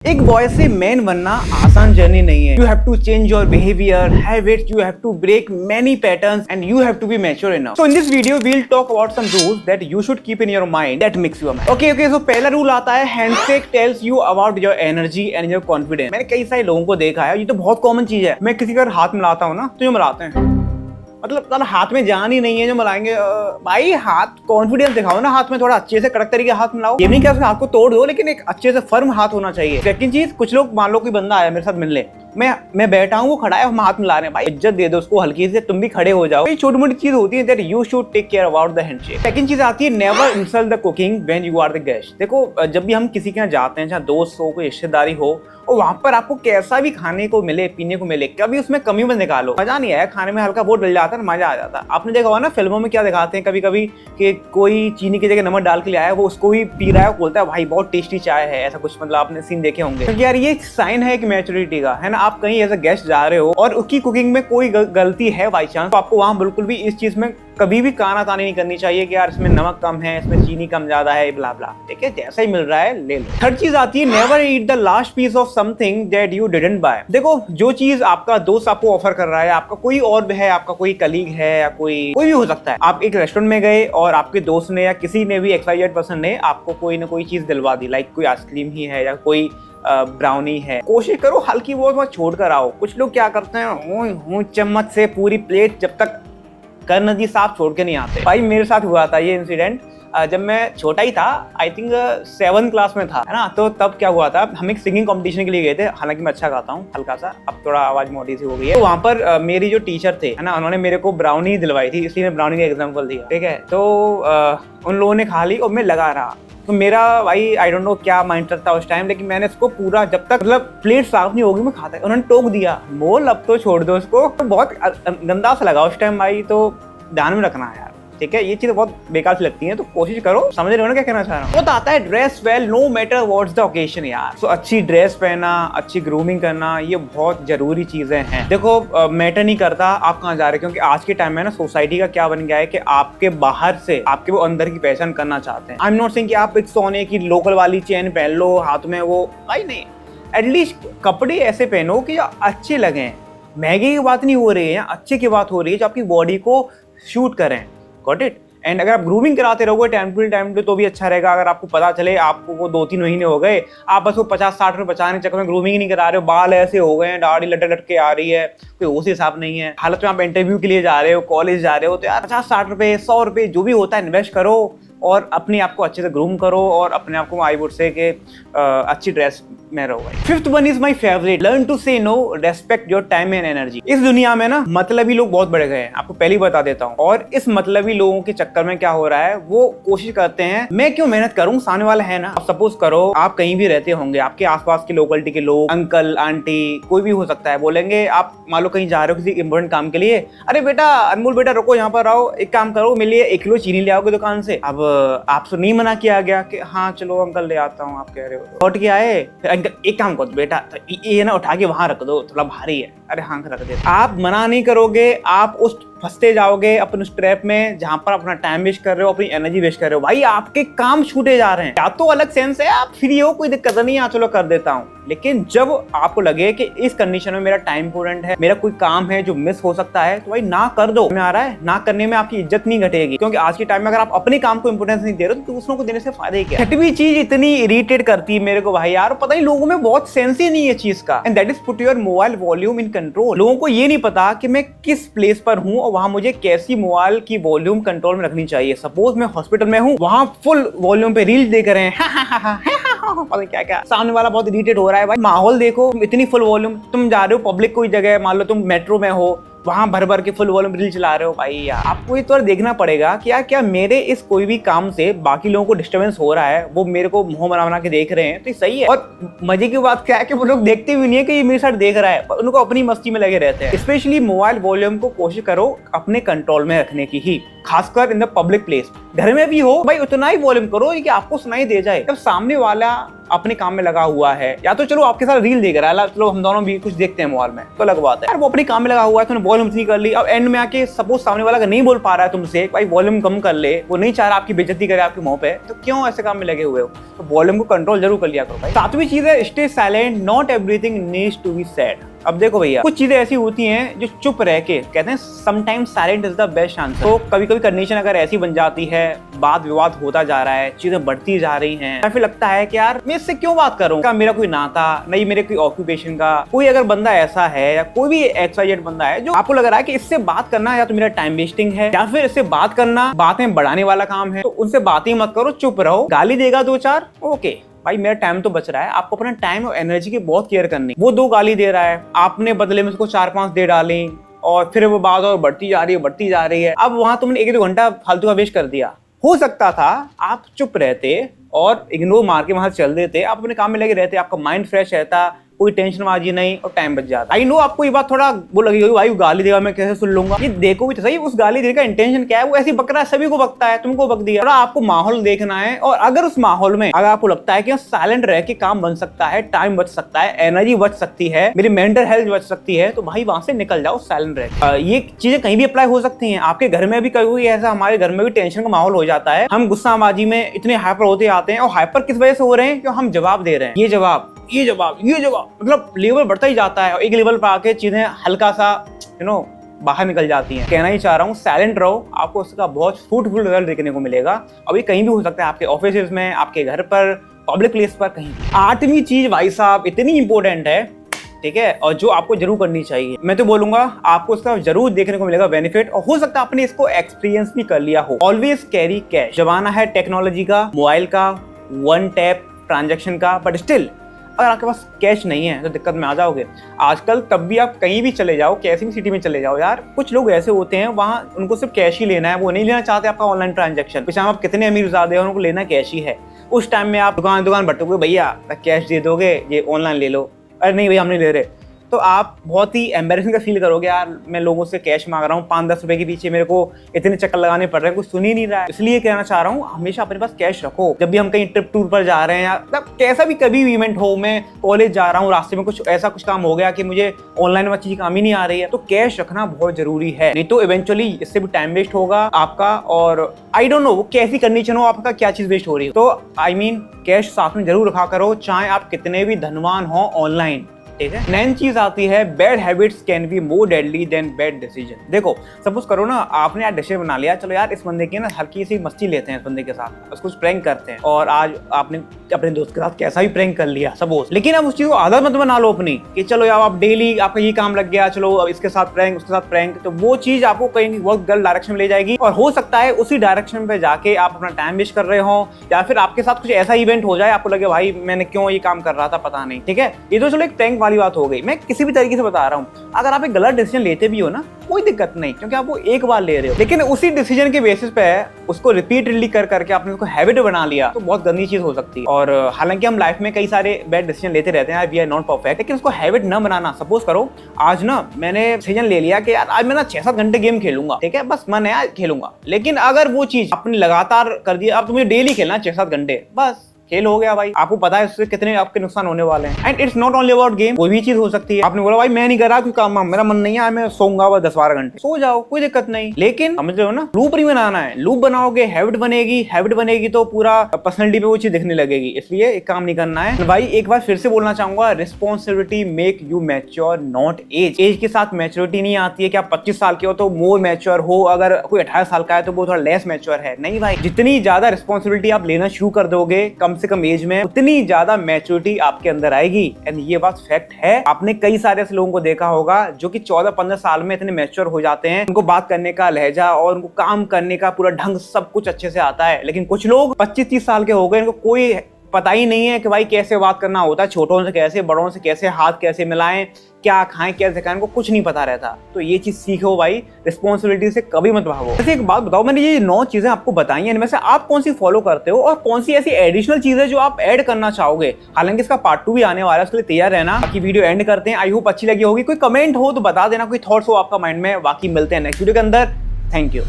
एक बॉय से मैन बनना आसान जर्नी नहीं है। You have to change your behaviour, habits, you have to break many patterns and you have to be mature enough. So in this video we will talk about some rules that you should keep in your mind that makes you a man. Okay, so पहला rule आता है handshake tells you about your energy and your confidence. मैंने कई सारे लोगों को देखा है, ये तो बहुत कॉमन चीज है। मैं किसी का हाथ मिलाता हूँ ना तो ये मिलाते हैं, मतलब हाथ में जान ही नहीं है जो मिलाएंगे। भाई हाथ कॉन्फिडेंस दिखाओ ना, हाथ में थोड़ा अच्छे से कड़क तरीके हाथ मिलाओ। ये नहीं कि उसके हाथ को तोड़ दो, लेकिन एक अच्छे से फर्म हाथ होना चाहिए। सेकंड चीज, कुछ लोग मान लो कोई बंदा आया मेरे साथ मिलने, मैं बैठा हूँ, वो खड़ा है, हम हाथ मिला रहे हैं, भाई इज्जत दे दो उसको हल्की से, तुम भी खड़े हो जाओ। ये छोटी मोटी चीज होती है that you should take care about the handshake. Second चीज आती है never insult the cooking when you are the guest. देखो जब भी हम किसी के यहाँ जाते हैं, चाहे दोस्त हो, कोई रिश्तेदारी हो, और वहां पर आपको कैसा भी खाने को मिले, पीने को मिले, कभी उसमें कमी मत निकालो। मजा नहीं आया खाने में, हल्का बहुत डल जाता है, मजा आ जाता है। आपने देखा होगा ना फिल्मों में क्या दिखाते हैं कभी कभी कि कोई चीनी की जगह नमक डाल के ले आया, वो उसको भी पी रहा है, बोलता है भाई बहुत टेस्टी चाय है, ऐसा कुछ। मतलब आपने सीन देखे होंगे। क्योंकि यार ये साइन है एक मैच्योरिटी का, है ना। आप कहीं एज अ गेस्ट जा रहे हो और उसकी कुकिंग में कोई गलती है बाई चांस, तो आपको वहां बिल्कुल भी इस चीज में कभी भी कानातानी नहीं करनी चाहिए कि यार इसमें नमक कम है, इसमें चीनी कम ज्यादा है, ब्ला ब्ला। ठीक है, जैसा ही मिल रहा है ले लो। थर्ड चीज आती है never eat the last piece of something that you didn't buy. देखो जो चीज आपका दोस्त आपको ऑफर कर रहा है, आपका कोई और भी है, आपका कोई कलीग है या कोई भी हो सकता है, आप एक रेस्टोरेंट में गए और आपके दोस्त ने या किसी ने भी XYZ पर्सन ने आपको कोई ना कोई चीज दिलवा दी, लाइक कोई आइसक्रीम ही है या कोई ब्राउनी है, कोशिश करो हल्की बहुत मत छोड़ कर आओ। कुछ लोग क्या करते हैं, चम्मच से पूरी प्लेट जब तक कर नदी साफ छोड़ के नहीं आते। भाई मेरे साथ हुआ था ये इंसिडेंट जब मैं छोटा ही था, आई थिंक 7th क्लास में था, है ना। तो तब क्या हुआ था, हम एक सिंगिंग कंपटीशन के लिए गए थे। हालांकि मैं अच्छा गाता हूँ हल्का सा, अब थोड़ा आवाज मोटी सी हो गई है। तो वहाँ पर मेरी जो टीचर थे, है ना, उन्होंने मेरे को ब्राउनी दिलवाई थी, इसलिए मैं ब्राउनी का एग्जाम्पल दिया। ठीक है, तो उन लोगों ने खा ली और मैं लगा रहा। तो मेरा भाई आई डोंट नो क्या माइंडसेट था उस टाइम, लेकिन मैंने इसको पूरा जब तक मतलब प्लेट साफ नहीं होगी मैं खाता। उन्होंने टोक दिया, बोल अब तो छोड़ दो इसको। तो बहुत गंदा सा लगा उस टाइम भाई, तो ध्यान में रखना है यार। ठीक है, ये चीजें बहुत बेकार सी लगती हैं, तो कोशिश करो। समझ रहे हो ना क्या कहना चाह रहा हूँ। वो तो आता है dress well no matter what's the occasion यार। तो अच्छी ड्रेस पहना, अच्छी ग्रूमिंग करना, ये बहुत जरूरी चीजें हैं। देखो मैटर नहीं करता आप कहाँ जा रहे हो, क्योंकि आज के टाइम में ना सोसाइटी का क्या बन गया है कि आपके बाहर से आपके वो अंदर की पहचान करना चाहते हैं। आई एम नॉट सेइंग कि आप एक सोने की लोकल वाली चेन पहन लो हाथ में, वो भाई नहीं। एटलीस्ट कपड़े ऐसे पहनो कि अच्छे लगे। महंगे की बात नहीं हो रही है, अच्छे की बात हो रही है जो आपकी बॉडी को शूट करें। Got it. एंड अगर आप ग्रूमिंग कराते रहोगे टाइम टू तो भी अच्छा रहेगा। अगर आपको पता चले आपको वो 2-3 महीने हो गए, आप बस वो 50-60 रुपए बचाने चक्कर में ग्रूमिंग नहीं करा रहे हो, बाल ऐसे हो गए हैं, दाढ़ी लटक के आ रही है, कोई होश हिसाब नहीं है, हालत में आप इंटरव्यू के लिए जा रहे हो, कॉलेज जा रहे हो, तो यार 50-60 रुपए 100 रुपए जो भी होता है इन्वेस्ट करो और अपने आप को अच्छे से ग्रूम करो और अपने आप को आई वुड से के अच्छी ड्रेस में रहो। Fifth one is my favourite, learn to say no, respect your time and energy. इस दुनिया में ना मतलबी लोग बहुत बढ़ गए हैं, आपको पहले ही बता देता हूँ। और इस मतलबी लोगों के चक्कर में क्या हो रहा है, वो कोशिश करते हैं मैं क्यों मेहनत करूं, सामने वाला है ना। अब सपोज करो आप कहीं भी रहते होंगे, आपके आसपास के लोकलिटी के लोग, अंकल आंटी कोई भी हो सकता है, बोलेंगे आप मान लो कहीं जा रहे हो किसी इंपॉर्टेंट काम के लिए, अरे बेटा अनमोल बेटा रुको यहाँ पर आओ, एक काम करो मेरे लिए 1 किलो चीनी ले आओगे दुकान से। अब आपसे नहीं मना किया गया कि हाँ चलो अंकल ले आता हूँ, आप कह रहे हो, लौट के आए, फिर अंकल एक काम करो बेटा ये ना उठा के वहां रख दो, थोड़ा भारी है, अरे हाँ रख दे। आप मना नहीं करोगे, आप उस फंसते जाओगे अपने उस ट्रैप में जहां पर अपना टाइम वेस्ट कर रहे हो, अपनी एनर्जी वेस्ट कर रहे हो। भाई आपके काम छूटे जा रहे हैं। या तो अलग सेंस है आप फ्री हो, कोई दिक्कत नहीं है, चलो कर देता हूँ, लेकिन जब आपको लगे कि इस कंडीशन में मेरा टाइम इंपॉर्टेंट है, मेरा कोई काम है जो मिस हो सकता है, तो भाई ना कर दो। में आ रहा है ना करने में आपकी इज्जत नहीं घटेगी, क्योंकि आज के टाइम में अगर आप अपने काम को इंपोर्टेंस नहीं दे रहे हो तो दूसरों को देने से फायदा ही क्या। छठवीं चीज इतनी इरिटेट करती है मेरे को भाई यार, पता नहीं लोगों में बहुत सेंस ही नहीं है चीज का, and that is put your mobile volume in control. लोगों को ये नहीं पता कि मैं किस प्लेस पर हूँ और वहां मुझे कैसी मोबाइल की वॉल्यूम कंट्रोल में रखनी चाहिए। सपोज मैं हॉस्पिटल में हूँ, वहां फुल वॉल्यूम पे रील्स देख रहे हैं, पता क्या क्या, सामने वाला बहुत इरिटेट हो रहा है। भाई माहौल देखो, इतनी फुल वॉल्यूम, तुम जा रहे हो पब्लिक कोई जगह, मान लो तुम मेट्रो में हो, वहां भर भर के फुल वॉल्यूम रील चला रहे हो। भाई यार आपको ये तो देखना पड़ेगा क्या क्या मेरे इस कोई भी काम से बाकी लोगों को डिस्टर्बेंस हो रहा है, वो मेरे को मुंह बना के देख रहे हैं, तो ये सही है। और मजे की बात क्या है कि वो लोग देखते भी नहीं है कि ये मेरे साथ देख रहा है, पर उनको अपनी मस्ती में लगे रहते हैं। स्पेशली मोबाइल वॉल्यूम को कोशिश करो अपने कंट्रोल में रखने की ही, खासकर इन द पब्लिक प्लेस। घर में भी हो भाई उतना ही वॉल्यूम करो कि आपको सुनाई दे जाए। जब सामने वाला अपने काम में लगा हुआ है, या तो चलो आपके साथ रील देख रहा है, चलो हम दोनों भी कुछ देखते हैं मोबाइल में, तो अलग बात है यार, वो अपने काम में लगा हुआ है, तूने वॉल्यूम इतनी कर ली, अब एंड में आके सपोज सामने वाला नहीं बोल पा रहा है तुमसे भाई वॉल्यूम कम कर ले, वो नहीं चाह रहा आपकी बेइज्जती करे आपके मुंह पे, तो क्यों ऐसे काम में लगे हुए हो? तो वॉल्यूम को कंट्रोल जरूर कर लिया करो भाई। सातवीं चीज है stay silent, not everything needs to be said. अब देखो भैया, कुछ चीजें ऐसी होती हैं जो चुप रह के कहते हैं sometimes silent is the best answer. तो कभी कभी कंडीशन अगर ऐसी बन जाती है, वाद विवाद होता जा रहा है, चीजें बढ़ती जा रही हैं, या फिर लगता है कि यार मैं इससे क्यों बात करूं, क्या मेरा कोई नाता नहीं, मेरे कोई ऑक्यूपेशन का कोई अगर बंदा ऐसा है, या कोई भी XYZ बंदा है जो आपको लग रहा है कि इससे बात करना या तो मेरा टाइम वेस्टिंग है, या फिर इससे बात करना बातें बढ़ाने वाला काम है, तो उनसे बात ही मत करो, चुप रहो। गाली देगा 2-4, ओके भाई मेरा टाइम तो बच रहा है, आपको अपना टाइम और एनर्जी की बहुत केयर करनी। वो 2 गाली दे रहा है, आपने बदले में उसको 4-5 दे डाली, और फिर वो बात और बढ़ती जा रही है। अब वहां तुमने 1-2 घंटा फालतू का वेस्ट कर दिया। हो सकता था आप चुप रहते और इग्नोर मार के वहां चल देते, आप अपने काम में लगे रहते, आपका माइंड फ्रेश रहता, कोई टेंशनबाजी नहीं और टाइम बच जाता। आई नो आपको ये बात थोड़ा वो लगेगी भाई गाली देगा मैं कैसे सुन लूंगा, ये देखो भी तो सही उस गाली देने का इंटेंशन क्या है। वो ऐसी बक रहा है, सभी को बकता है, तुमको बक दिया। थोड़ा आपको माहौल देखना है, और अगर उस माहौल में अगर आपको लगता है कि साइलेंट रह के काम बन सकता है, टाइम बच सकता है, एनर्जी बच सकती है, मेरी मेंटल हेल्थ बच सकती है, तो भाई वहां से निकल जाओ साइलेंट रह। ये चीजें कहीं भी अप्लाई हो सकती है, आपके घर में भी कभी ऐसा, हमारे घर में भी टेंशन का माहौल हो जाता है, हम गुस्साबाजी में इतने हाइपर होते आते हैं, और हाइपर किस वजह से हो रहे हैं कि हम जवाब दे रहे हैं, ये जवाब मतलब लेवल बढ़ता ही जाता है, और एक लेवल पर आके चीजें हल्का सा बाहर निकल जाती हैं। कहना ही चाह रहा हूँ साइलेंट रहो, आपको उसका बहुत फ्रूटफुल रिजल्ट देखने को मिलेगा। अब ये कहीं भी हो सकता है, आपके ऑफिस में, आपके घर पर, पब्लिक प्लेस पर, कहीं। 8वीं चीज भाई साहब इतनी इंपॉर्टेंट है, ठीक है, और जो आपको जरूर करनी चाहिए, मैं तो बोलूंगा आपको इसका जरूर देखने को मिलेगा बेनिफिट, और हो सकता है आपने इसको एक्सपीरियंस भी कर लिया हो। Always carry cash. जमाना है टेक्नोलॉजी का, मोबाइल का, 1 टैप ट्रांजैक्शन का, बट स्टिल अगर आपके पास कैश नहीं है तो दिक्कत में आ जाओगे। आजकल तब भी आप कहीं भी चले जाओ, कैसी भी सिटी में चले जाओ यार, कुछ लोग ऐसे होते हैं वहां उनको सिर्फ कैश ही लेना है, वो नहीं लेना चाहते आपका ऑनलाइन ट्रांजैक्शन। पिछले आप कितने अमीर ज़्यादा हैं, उनको लेना कैश ही है। उस टाइम में आप दुकान भटकोगे, भैया कैश दे दोगे, ये ऑनलाइन ले लो, अरे नहीं भैया हम नहीं ले रहे, तो आप बहुत ही एम्बेरसिंग का फील करोगे, यार मैं लोगों से कैश मांग रहा हूँ, 5-10 रुपए के पीछे मेरे को इतने चक्कर लगाने पड़ रहे हैं, कुछ सुन ही नहीं रहा है। इसलिए कहना चाह रहा हूँ हमेशा अपने पास कैश रखो। जब भी हम कहीं ट्रिप टूर पर जा रहे हैं, या कैसा भी कभी भी इवेंट हो, मैं कॉलेज जा रहा हूँ, रास्ते में कुछ ऐसा कुछ काम हो गया कि मुझे ऑनलाइन में चीज काम ही नहीं आ रही है, तो कैश रखना बहुत जरूरी है, नहीं तो इवेंचुअली इससे भी टाइम वेस्ट होगा आपका, और आई डोंट नो वो कैसी कंडीशन हो आपका, क्या चीज वेस्ट हो रही है। तो आई मीन कैश साथ में जरूर रखा करो, चाहे आप कितने भी धनवान हो ऑनलाइन, ठीक है। 9 चीज आती है, bad habits can be more deadly than bad decision. देखो सपोज करो ना, आपने यार डिसीजन बना लिया, चलो यार इस बंदे की ना हल्की सी मस्ती लेते हैं, इस बंदे के साथ उसको प्रैंक करते हैं, और आज आपने अपने दोस्त के साथ कैसा भी प्रैंक कर लिया सपोज, लेकिन अब उस चीज को आदत मत बना लो अपनी कि चलो यार आप डेली आपका ये काम लग गया, चलो अब इसके साथ प्रैंक, उसके साथ प्रैंक, तो वो चीज आपको कहीं बहुत गलत डायरेक्शन में ले जाएगी, और हो सकता है उसी डायरेक्शन पे जाके आप अपना टाइम वेस्ट कर रहे हो, या फिर आपके साथ कुछ ऐसा इवेंट हो जाए, आपको लगे भाई मैंने क्यों ये काम कर रहा था पता नहीं, ठीक है। ये तो चलो एक प्रैंक वाली बात हो गई, मैं किसी भी तरीके से बता रहा हूँ। अगर आप एक गलत डिसीजन लेते भी हो ना, कोई दिक्कत नहीं, क्योंकि आप वो एक बार ले रहे हो, लेकिन उसी डिसीजन के बेसिस पे उसको रिपीटेडली कर करके आपने उसको हैबिट बना लिया, तो बहुत गंदी चीज हो सकती है। और हालांकि हम लाइफ में कई सारे बैड डिसीजन लेते रहते हैं, वी आर नॉट परफेक्ट, लेकिन उसको हैबिट न बनाना। सपोज करो आज ना मैंने डिसीजन ले लिया कि यार आज मैं ना 6-7 घंटे गेम खेलूंगा, ठीक है, बस मन है यार खेलूंगा, लेकिन अगर वो चीज आपने लगातार कर दिया, अब तुम्हें डेली खेलना 6-7 घंटे, बस खेल हो गया भाई, आपको पता है उससे कितने आपके नुकसान होने वाले हैं। And it's not only about game, कोई भी चीज हो सकती है। आपने बोला भाई मैं नहीं कर रहा, कोई काम मेरा मन नहीं है, मैं सोऊंगा बस 10-12 घंटे, सो जाओ, कोई दिक्कत नहीं, लेकिन समझ रहे हो ना, लूप नहीं बनाना है। लूप बनाओगे हैबिट बनेगी तो पूरा पर्सनैलिटी पे वो चीज दिखने लगेगी, इसलिए एक काम नहीं करना है भाई। एक बार फिर से बोलना चाहूंगा, responsibility make you mature not age. Age के साथ मैच्योरिटी नहीं आती है कि आप 25 साल के हो तो मोर मैच्योर हो, अगर कोई 18 साल का है तो वो थोड़ा लेस मैच्योर है, नहीं भाई। जितनी ज्यादा रिस्पॉन्सिबिलिटी आप लेना शुरू कर दोगे कम से कम एज में, उतनी ज्यादा मैच्योरिटी आपके अंदर आएगी। एंड ये बात फैक्ट है, आपने कई सारे ऐसे लोगों को देखा होगा जो कि 14-15 साल में इतने मैच्योर हो जाते हैं, उनको बात करने का लहजा और उनको काम करने का पूरा ढंग सब कुछ अच्छे से आता है। लेकिन कुछ लोग 25-30 साल के हो गए, इनको कोई पता ही नहीं है कि भाई कैसे बात करना होता है, छोटों से कैसे, बड़ों से कैसे, हाथ कैसे मिलाएं, क्या खाएं, कैसे खाएं, इनको कुछ नहीं पता रहता। तो ये चीज सीखो भाई, रिस्पॉन्सिबिलिटी से कभी मत भागो। वैसे एक बात बताओ, मैंने ये 9 चीजें आपको बताई हैं, इनमें से आप कौन सी फॉलो करते हो और कौन सी ऐसी एडिशनल चीजें जो आप ऐड करना चाहोगे। हालांकि इसका पार्ट 2 भी आने वाला है, उसके लिए तैयार रहना। बाकी वीडियो एंड करते हैं, आई होप अच्छी लगी होगी। कोई कमेंट हो तो बता देना, कोई थॉट्स हो आपका माइंड में। बाकी मिलते हैं नेक्स्ट वीडियो के अंदर। Thank you.